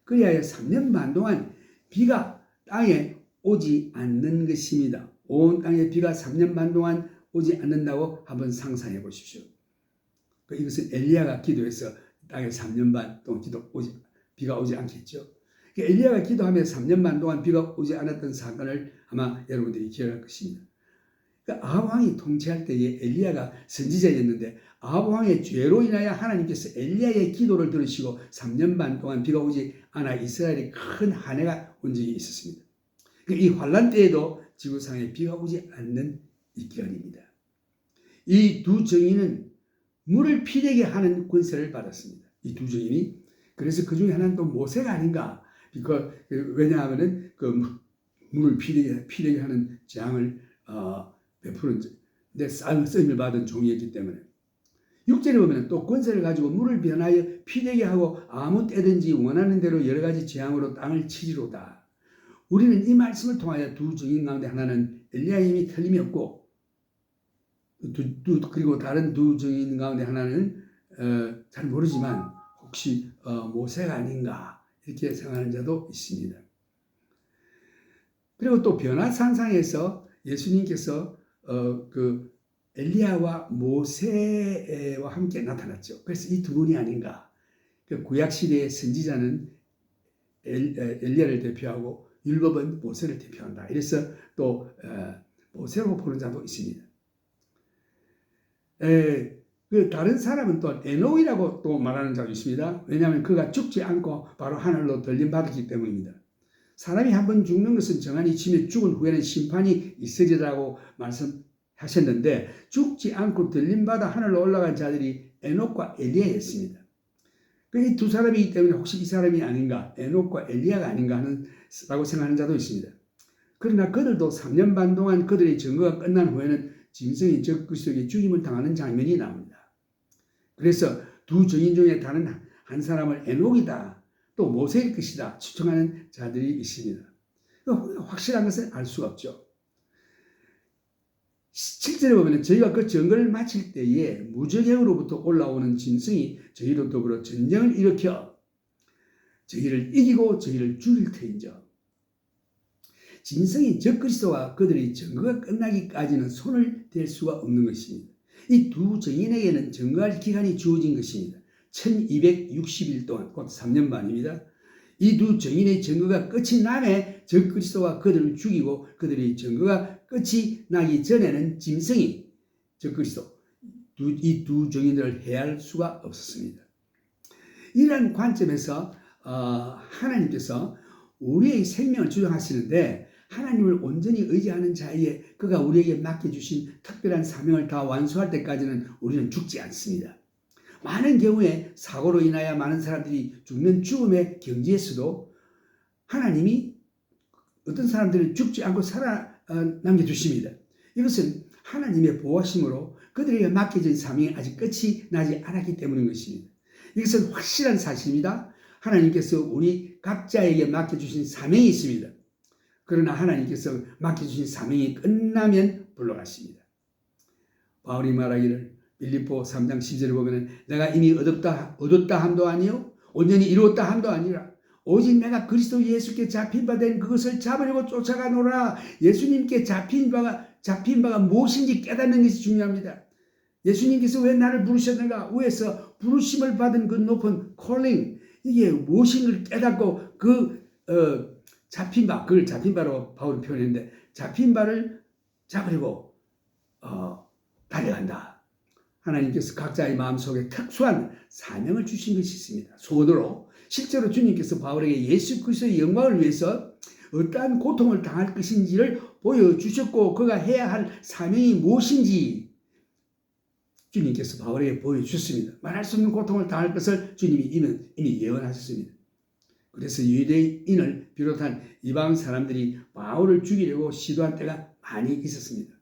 그리하여 3년 반 동안 비가 땅에 오지 않는 것입니다. 온 땅에 비가 3년 반 동안 오지 않는다고 한번 상상해 보십시오. 이것은 엘리야가 기도해서 땅에 3년 반 동안 비가 오지 않겠죠. 엘리야가 기도하면서 3년 반 동안 비가 오지 않았던 사건을 아마 여러분들이 기억할 것입니다. 아합 왕이 통치할 때에 엘리야가 선지자였는데 아합 왕의 죄로 인하여 하나님께서 엘리야의 기도를 들으시고 3년 반 동안 비가 오지 않아 이스라엘에 큰 한 해가 온 적이 있었습니다. 이 환란 때에도 지구상에 비가 오지 않는 이 기간입니다. 이 두 정인은 물을 피되게 하는 권세를 받았습니다. 이 두 정인이. 그래서 그 중에 하나는 또 모세가 아닌가. 왜냐하면 그 물을 피되게 하는 재앙을 베푸는 데 쓰임을 받은 종이었기 때문에. 6절에 보면 또 권세를 가지고 물을 변하여 피되게 하고 아무 때든지 원하는 대로 여러 가지 재앙으로 땅을 치리로다. 우리는 이 말씀을 통하여 두 증인 가운데 하나는 엘리야임이 틀림이 없고 그리고 다른 두 증인 가운데 하나는 잘 모르지만 혹시 모세가 아닌가 이렇게 생각하는 자도 있습니다. 그리고 또 변화산상에서 예수님께서 그 엘리야와 모세와 함께 나타났죠. 그래서 이 두 분이 아닌가. 그 구약시대의 선지자는 엘리야를 대표하고 율법은 모세를 대표한다. 이래서 또 모세라고 보는 자도 있습니다. 그 다른 사람은 또 에녹이라고 또 말하는 자도 있습니다. 왜냐하면 그가 죽지 않고 바로 하늘로 들림받았기 때문입니다. 사람이 한번 죽는 것은 정한이 치며 죽은 후에는 심판이 있으리라고 말씀하셨는데 죽지 않고 들림받아 하늘로 올라간 자들이 에녹과 엘리야였습니다. 이 두 사람이기 때문에 혹시 이 사람이 아닌가, 에녹과 엘리야가 아닌가 라고 생각하는 자도 있습니다. 그러나 그들도 3년 반 동안 그들의 증거가 끝난 후에는 짐승이 적 그리스도에게 죽임을 당하는 장면이 나옵니다. 그래서 두 증인 중에 다른 한 사람을 에녹이다, 또 모세일 것이다 추정하는 자들이 있습니다. 확실한 것은 알 수가 없죠. 7절에 보면 저희가 그 증거를 마칠 때에 무저갱으로부터 올라오는 짐승이 저희로 더불어 전쟁을 일으켜 저희를 이기고 저희를 죽일 터인저. 짐승이 적그리스도와 그들의 증거가 끝나기까지는 손을 댈 수가 없는 것입니다. 이 두 증인에게는 증거할 기간이 주어진 것입니다. 1260일 동안, 곧 3년 반입니다. 이 두 증인의 증거가 끝이 남에 적그리스도와 그들을 죽이고 그들의 증거가 끝이 나기 전에는 짐승이 적그리스도 이 두 증인들을 해할 수가 없었습니다. 이러한 관점에서 하나님께서 우리의 생명을 주장하시는데 하나님을 온전히 의지하는 자에게 그가 우리에게 맡겨주신 특별한 사명을 다 완수할 때까지는 우리는 죽지 않습니다. 많은 경우에 사고로 인하여 많은 사람들이 죽는 죽음의 경지에서도 하나님이 어떤 사람들을 죽지 않고 남겨주십니다. 이것은 하나님의 보호하심으로 그들에게 맡겨진 사명이 아직 끝이 나지 않았기 때문인 것입니다. 이것은 확실한 사실입니다. 하나님께서 우리 각자에게 맡겨주신 사명이 있습니다. 그러나 하나님께서 맡겨주신 사명이 끝나면 물러가십니다. 바울이 말하기를 빌립보 3장 10절에 보면 내가 이미 얻었다 함도 아니요 온전히 이루었다 함도 아니라 오직 내가 그리스도 예수께 잡힌 바 된 그것을 잡으려고 쫓아가노라. 예수님께 잡힌 바가 무엇인지 깨닫는 것이 중요합니다. 예수님께서 왜 나를 부르셨는가? 위에서 부르심을 받은 그 높은 calling, 이게 무엇인지를 깨닫고 잡힌 바, 그걸 잡힌 바로 바울이 표현했는데 잡힌 바를 잡으려고 달려간다. 하나님께서 각자의 마음속에 특수한 사명을 주신 것이 있습니다. 소원으로 실제로 주님께서 바울에게 예수 그리스도의 영광을 위해서 어떠한 고통을 당할 것인지를 보여주셨고 그가 해야 할 사명이 무엇인지 주님께서 바울에게 보여주셨습니다. 말할 수 없는 고통을 당할 것을 주님이 이미 예언하셨습니다. 그래서 유대인을 비롯한 이방 사람들이 바울을 죽이려고 시도한 때가 많이 있었습니다.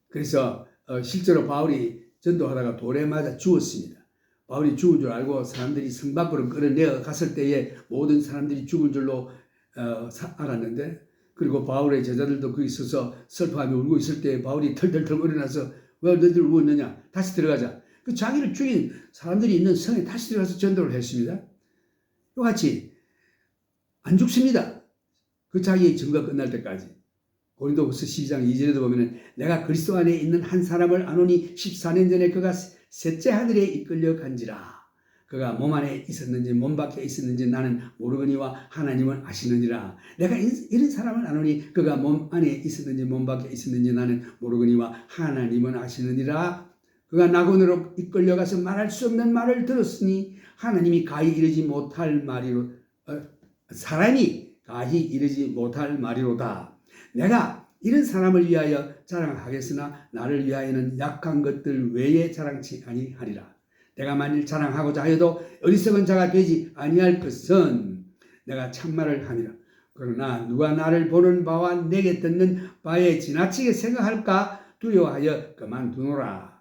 그래서 실제로 바울이 전도하다가 돌에 맞아 죽었습니다. 바울이 죽은 줄 알고 사람들이 성 밖으로 끌어내어 갔을 때에 모든 사람들이 죽은 줄로 알았는데, 그리고 바울의 제자들도 거기 있어서 슬퍼하며 울고 있을 때 바울이 털털털 일어나서 왜 너희들 울고 있느냐, 다시 들어가자. 그 자기를 죽인 사람들이 있는 성에 다시 들어가서 전도를 했습니다. 이같이 안 죽습니다. 그 자기의 증거가 끝날 때까지. 고린도후서 12장 2절에도 보면은 내가 그리스도 안에 있는 한 사람을 아노니 14년 전에 그가 셋째 하늘에 이끌려 간지라. 그가 몸 안에 있었는지 몸 밖에 있었는지 나는 모르거니와 하나님은 아시느니라. 내가 이런 사람을 아노니 그가 몸 안에 있었는지 몸 밖에 있었는지 나는 모르거니와 하나님은 아시느니라. 그가 낙원으로 이끌려가서 말할 수 없는 말을 들었으니 하나님이 가히 이르지 못할 말이로 사람이 가히 이르지 못할 말이로다. 내가 이런 사람을 위하여 자랑하겠으나 나를 위하여는 약한 것들 외에 자랑치 아니하리라. 내가 만일 자랑하고자 하여도 어리석은 자가 되지 아니할 것은 내가 참말을 함이라. 그러나 누가 나를 보는 바와 내게 듣는 바에 지나치게 생각할까 두려워하여 그만두노라.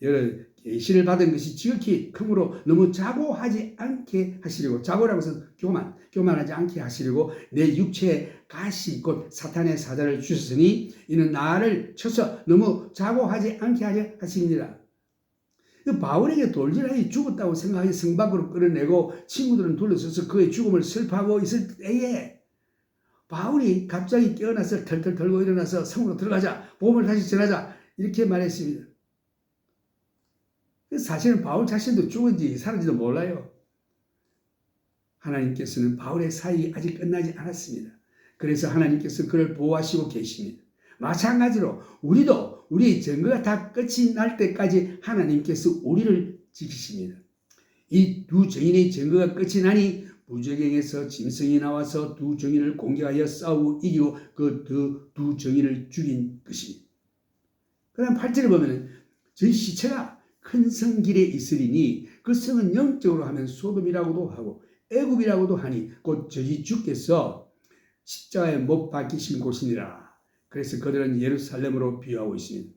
여러 계시를 받은 것이 지극히 크므로 너무 자고하지 않게 하시려고, 자고라고 해서 교만하지 않게 하시려고 내 육체에 가시 곧 사탄의 사자를 주셨으니 이는 나를 쳐서 너무 자고하지 않게 하려 하시니라. 바울에게 돌질하여 죽었다고 생각하여 성 밖으로 끌어내고 친구들은 둘러서서 그의 죽음을 슬퍼하고 있을 때에 바울이 갑자기 깨어나서 털털 털고 일어나서 성으로 들어가자, 복음을 다시 전하자, 이렇게 말했습니다. 사실은 바울 자신도 죽은지 살은지도 몰라요. 하나님께서는 바울의 사역이 아직 끝나지 않았습니다. 그래서 하나님께서 그를 보호하시고 계십니다. 마찬가지로 우리도 우리의 증거가 다 끝이 날 때까지 하나님께서 우리를 지키십니다. 이 두 증인의 증거가 끝이 나니 부적행에서 짐승이 나와서 두 증인을 공격하여 싸우고 이기고 그 두 증인을 죽인 것입니다. 그 다음 8절에 보면 저희 시체가 큰 성 길에 있으리니 그 성은 영적으로 하면 소돔이라고도 하고 애굽이라고도 하니 곧 저희 주께서 십자가에 못 박히신 곳이니라. 그래서 그들은 예루살렘으로 비유하고 있습니다.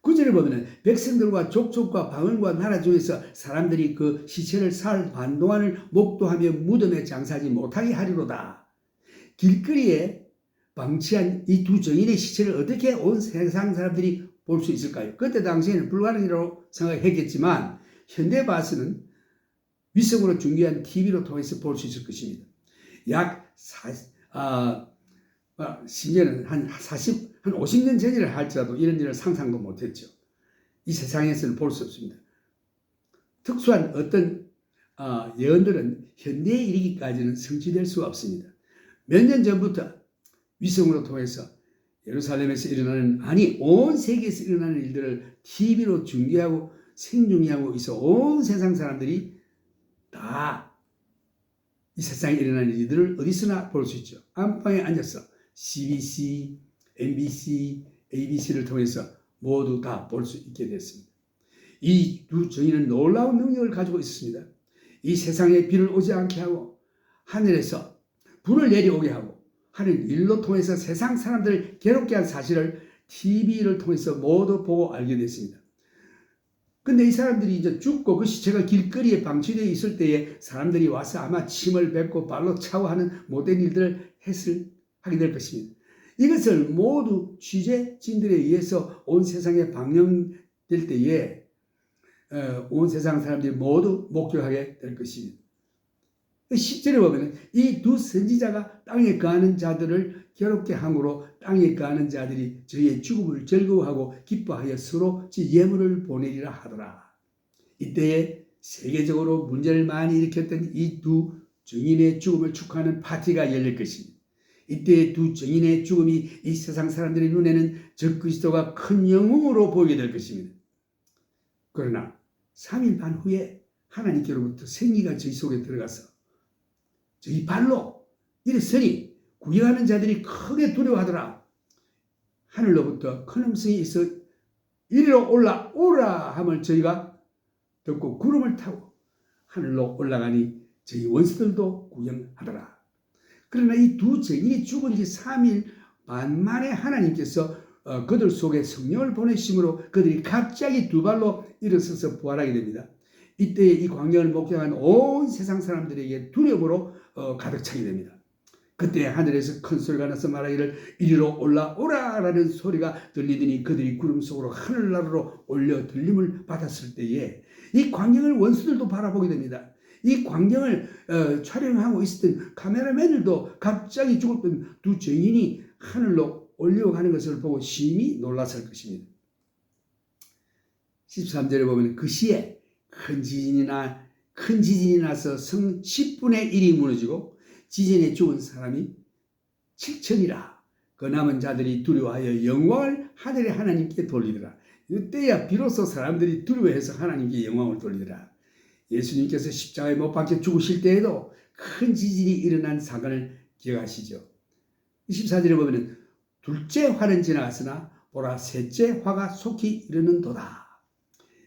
9절을 보면 백성들과 족속과 방언과 나라 중에서 사람들이 그 시체를 사흘 반 동안을 목도하며 무덤에 장사하지 못하게 하리로다. 길거리에 방치한 이 두 증인의 시체를 어떻게 온 세상 사람들이 볼 수 있을까요? 그때 당시에는 불가능이라고 생각했겠지만 현대 봐서는 위성으로 중계한 TV로 통해서 볼 수 있을 것입니다. 심지어는 한 50년 전이라 할지라도 이런 일을 상상도 못했죠. 이 세상에서는 볼 수 없습니다. 특수한 어떤 예언들은 현대에 이르기까지는 성취될 수가 없습니다. 몇 년 전부터 위성으로 통해서 예루살렘에서 일어나는, 아니 온 세계에서 일어나는 일들을 TV로 중계하고 생중계하고 있어 온 세상 사람들이 다 이 세상에 일어나는 일들을 어디서나 볼 수 있죠. 안방에 앉아서 CBC, MBC, ABC를 통해서 모두 다 볼 수 있게 됐습니다. 이 두 증인은 놀라운 능력을 가지고 있었습니다. 이 세상에 비를 오지 않게 하고 하늘에서 불을 내려오게 하고 하는 일로 통해서 세상 사람들을 괴롭게 한 사실을 TV를 통해서 모두 보고 알게 됐습니다. 근데 이 사람들이 이제 죽고 그 시체가 길거리에 방치되어 있을 때에 사람들이 와서 아마 침을 뱉고 발로 차고 하는 못된 일들을 하게 될 것입니다. 이것을 모두 취재진들에 의해서 온 세상에 방영될 때에 온 세상 사람들이 모두 목격하게 될 것입니다. 10절에 보면 이 두 선지자가 땅에 거하는 자들을 괴롭게 함으로 땅에 거하는 자들이 저희의 죽음을 즐거워하고 기뻐하여 서로 예물을 보내리라 하더라. 이때에 세계적으로 문제를 많이 일으켰던 이 두 증인의 죽음을 축하하는 파티가 열릴 것입니다. 이때 두 증인의 죽음이 이 세상 사람들의 눈에는 적그리스도가 큰 영웅으로 보이게 될 것입니다. 그러나 3일 반 후에 하나님께로부터 생기가 저희 속에 들어가서 저희 발로 일어서니 구경하는 자들이 크게 두려워하더라. 하늘로부터 큰 음성이 있어 이리로 올라오라 함을 저희가 듣고 구름을 타고 하늘로 올라가니 저희 원수들도 구경하더라. 그러나 이 두 증인이 죽은 지 3일 반 만에 하나님께서 그들 속에 성령을 보내심으로 그들이 갑자기 두 발로 일어서서 부활하게 됩니다. 이때에 이 광경을 목격한 온 세상 사람들에게 두려움으로 가득 차게 됩니다. 그때 하늘에서 큰 소리가 나서 말하기를 이리로 올라오라 라는 소리가 들리더니 그들이 구름 속으로 하늘나라로 올려 들림을 받았을 때에 이 광경을 원수들도 바라보게 됩니다. 이 광경을 촬영하고 있었던 카메라맨들도 갑자기 죽었던 두 증인이 하늘로 올려가는 것을 보고 심히 놀랐을 것입니다. 13절에 보면 그 시에 큰 지진이 나서 성 10분의 1이 무너지고 지진에 죽은 사람이 7천이라. 그 남은 자들이 두려워하여 영광을 하늘의 하나님께 돌리더라. 이때야 비로소 사람들이 두려워해서 하나님께 영광을 돌리더라. 예수님께서 십자가에 못 박혀 죽으실 때에도 큰 지진이 일어난 사건을 기억하시죠. 14절에 보면 둘째 화는 지나갔으나 보라 셋째 화가 속히 이르는도다.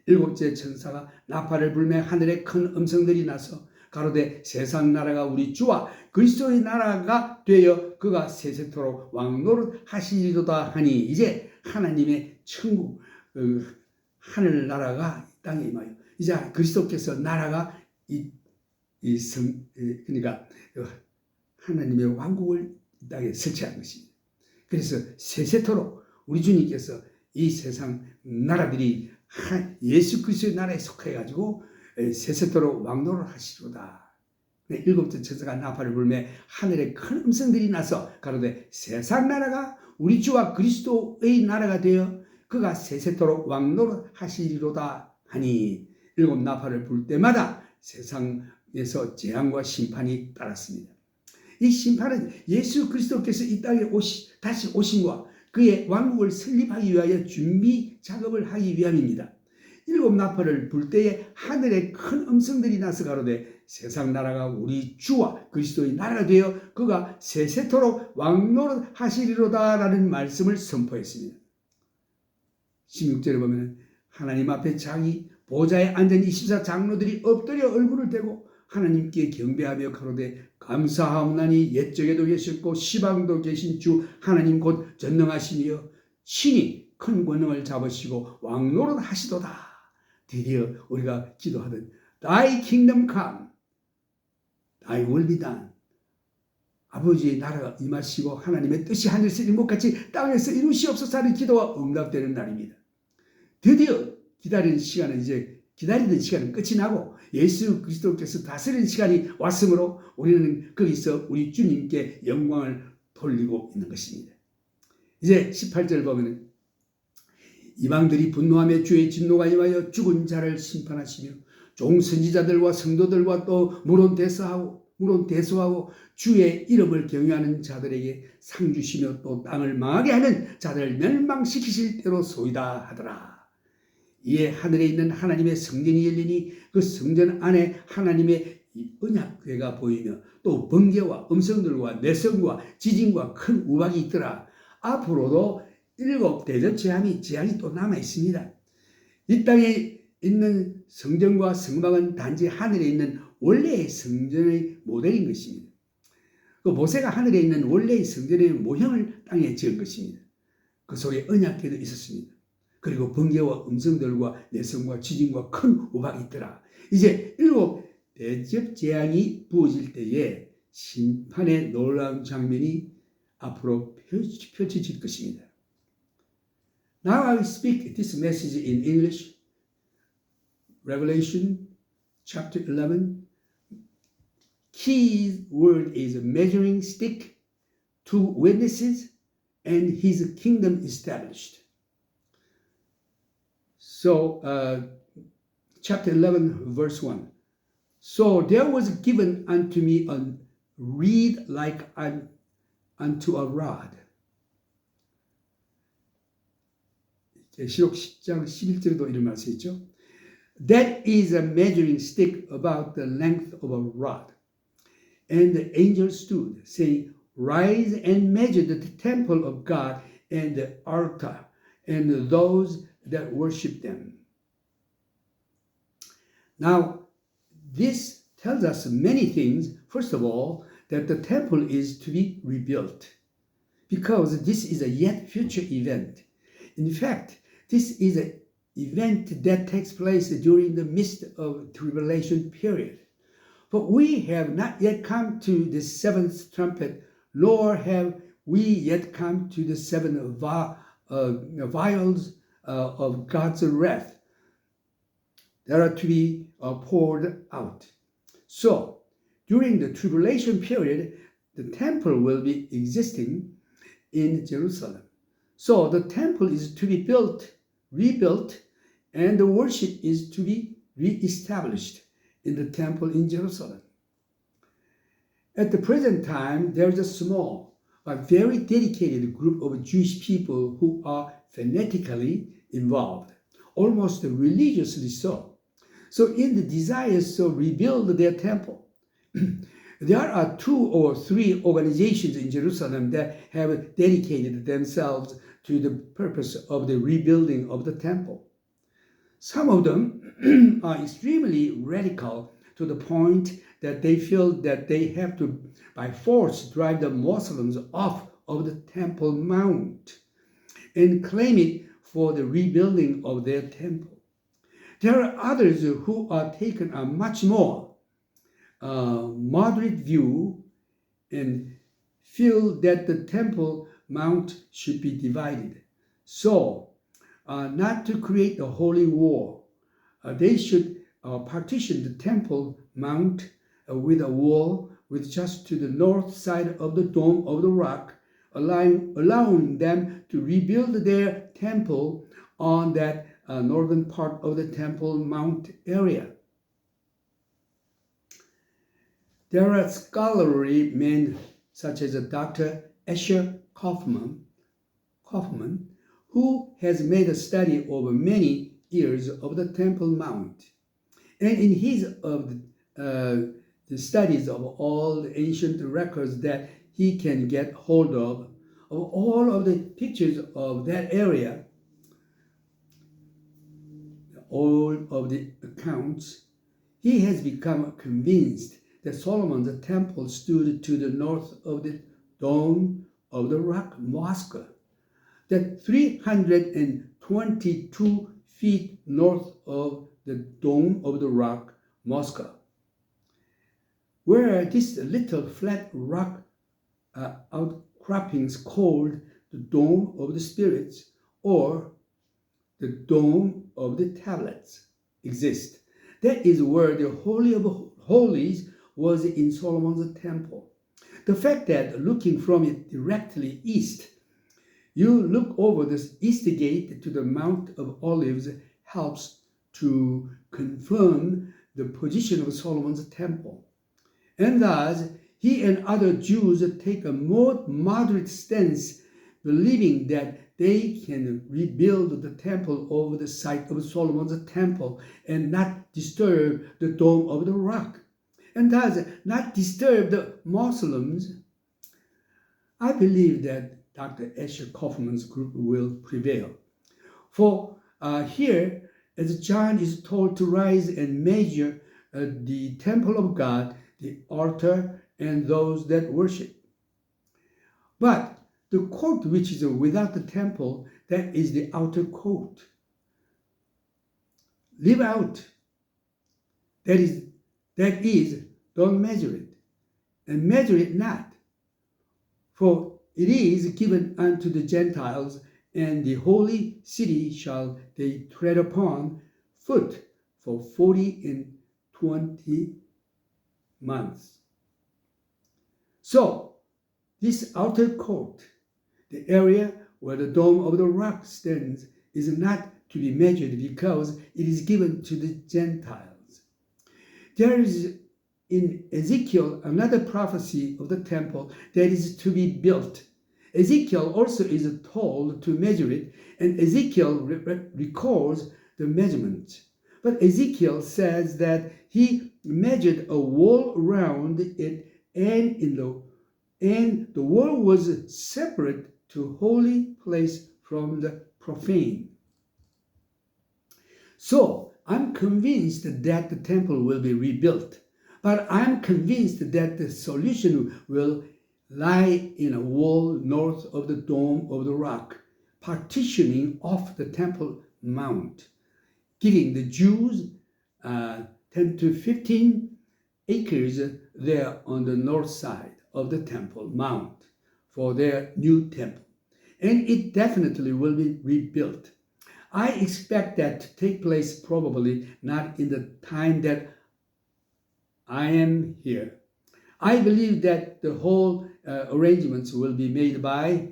일곱째 천사가 나팔을 불매 하늘에 큰 음성들이 나서 가로되 세상 나라가 우리 주와 그리스도의 나라가 되어 그가 세세토록 왕노릇 하시리로다 하니 이제 하나님의 천국 하늘 나라가 땅에 임하여 이제 그리스도께서 나라가 그러니까 하나님의 왕국을 이 땅에 설치한 것입니다. 그래서 세세토록 우리 주님께서 이 세상 나라들이 예수 그리스도의 나라에 속해 가지고 세세토록 왕노를 하시로다. 일곱째 천사가 나팔을 불매 하늘에 큰 음성들이 나서 가로되 세상 나라가 우리 주와 그리스도의 나라가 되어 그가 세세토록 왕노를 하시리로다 하니 일곱 나팔을 불 때마다 세상에서 재앙과 심판이 따랐습니다. 이 심판은 예수 그리스도께서 이 땅에 다시 오심과 그의 왕국을 설립하기 위하여 준비 작업을 하기 위함입니다. 일곱 나팔을 불 때에 하늘에 큰 음성들이 나서 가로되 세상 나라가 우리 주와 그리스도의 나라가 되어 그가 세세토록 왕노릇 하시리로다 라는 말씀을 선포했습니다. 16절에 보면 하나님 앞에 자기 보좌에 앉은 24 장로들이 엎드려 얼굴을 대고 하나님께 경배하며 가로되 감사하옵나니 옛적에도 계셨고 시방도 계신 주 하나님 곧 전능하시며 친히 큰 권능을 잡으시고 왕노릇 하시도다. 드디어 우리가 기도하던 Thy kingdom come, Thy will be done. 아버지의 나라가 임하시고 하나님의 뜻이 하늘에서 이룬 것 같이 땅에서 이루시옵소서 하는 기도가 응답되는 날입니다. 드디어 기다리던 시간은 끝이 나고 예수 그리스도께서 다스리는 시간이 왔으므로 우리는 거기서 우리 주님께 영광을 돌리고 있는 것입니다. 이제 18절 보면 이방들이 분노하며 주의 진노가 임하여 죽은 자를 심판하시며 종 선지자들과 성도들과 또 물론 대소하고 주의 이름을 경외하는 자들에게 상 주시며 또 땅을 망하게 하는 자들을 멸망시키실 때로 소이다 하더라. 이에 하늘에 있는 하나님의 성전이 열리니 그 성전 안에 하나님의 언약궤가 보이며 또 번개와 음성들과 내성과 지진과 큰 우박이 있더라. 앞으로도 7 대접재앙이 또 남아 있습니다. 이 땅에 있는 성전과 성막은 단지 하늘에 있는 원래의 성전의 모델인 것입니다. 그 모세가 하늘에 있는 원래의 성전의 모형을 땅에 지은 것입니다. 그 속에 언약궤도 있었습니다. 그리고 번개와 음성들과 내성과 지진과 큰 우박이 있더라. 이제 7 대접재앙이 부어질 때에 심판의 놀라운 장면이 앞으로 펼쳐질 것입니다. Now I will speak this message in English. Revelation chapter 11. Key word is measuring stick, 2 witnesses, and his kingdom established. So, chapter 11, verse 1. So there was given unto me a reed like unto a rod. 계시록 10장 11절에도 이런 말씀이 있죠. That is a measuring stick about the length of a rod. And the angel stood, saying, Rise and measure the temple of God and the altar and those that worship them. Now, this tells us many things. First of all, that the temple is to be rebuilt, because this is a yet future event. In fact, this is an event that takes place during the midst of tribulation period. But we have not yet come to the seventh trumpet, nor have we yet come to the seven vials of God's wrath that are to be poured out. So, during the tribulation period, the temple will be existing in Jerusalem. So the temple is to be rebuilt, and the worship is to be reestablished in the temple in Jerusalem. At the present time, there is a small but very dedicated group of Jewish people who are fanatically involved, almost religiously so. So in the desires to rebuild their temple, there are 2 or 3 organizations in Jerusalem that have dedicated themselves to the purpose of the rebuilding of the temple. Some of them are extremely radical to the point that they feel that they have to, by force, drive the Muslims off of the Temple Mount and claim it for the rebuilding of their temple. There are others who are taken a much more moderate view and feel that the Temple Mount should be divided. So, not to create a holy war, they should partition the Temple Mount with a wall with just to the north side of the Dome of the Rock, allowing them to rebuild their temple on that northern part of the Temple Mount area. There are scholarly men such as Dr. Asher Kaufman, who has made a study over many years of the Temple Mount. And in his the studies of all the ancient records that he can get hold of all of the pictures of that area, all of the accounts, he has become convinced that Solomon's temple stood to the north of the Dome of the Rock Mosque, that 322 feet north of the Dome of the Rock Mosque, where this little flat rock outcroppings called the Dome of the Spirits or the Dome of the Tablets exist. That is where the Holy of Holies was in Solomon's temple. The fact that looking from it directly east, you look over this east gate to the Mount of Olives helps to confirm the position of Solomon's temple. And thus, he and other Jews take a more moderate stance, believing that they can rebuild the temple over the site of Solomon's temple and not disturb the Dome of the Rock, and thus not disturb the Muslims. I believe that Dr. Asher Kaufman's group will prevail. For here, as John is told to rise and measure the temple of God, the altar, and those that worship. But the court which is without the temple, that is the outer court. Live out. That is, don't measure it, and measure it not. For it is given unto the Gentiles, and the holy city shall they tread upon foot for 40 months. So, this outer court, the area where the Dome of the Rock stands, is not to be measured because it is given to the Gentiles. There is in Ezekiel another prophecy of the temple that is to be built. Ezekiel also is told to measure it, and Ezekiel records the measurement. But Ezekiel says that he measured a wall around it, and the wall was separate to holy place from the profane. So I'm convinced that the temple will be rebuilt, but I'm convinced that the solution will lie in a wall north of the Dome of the Rock, partitioning off the Temple Mount, giving the Jews 10 to 15 acres there on the north side of the Temple Mount for their new temple. And it definitely will be rebuilt. I expect that to take place probably not in the time that I am here. I believe that the whole arrangements will be made by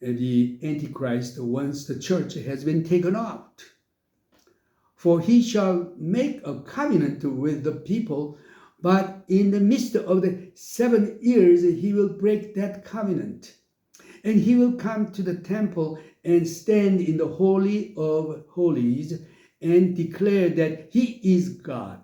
the Antichrist once the church has been taken out. For he shall make a covenant with the people, but in the midst of the 7 years he will break that covenant. And he will come to the temple and stand in the Holy of Holies and declare that he is God.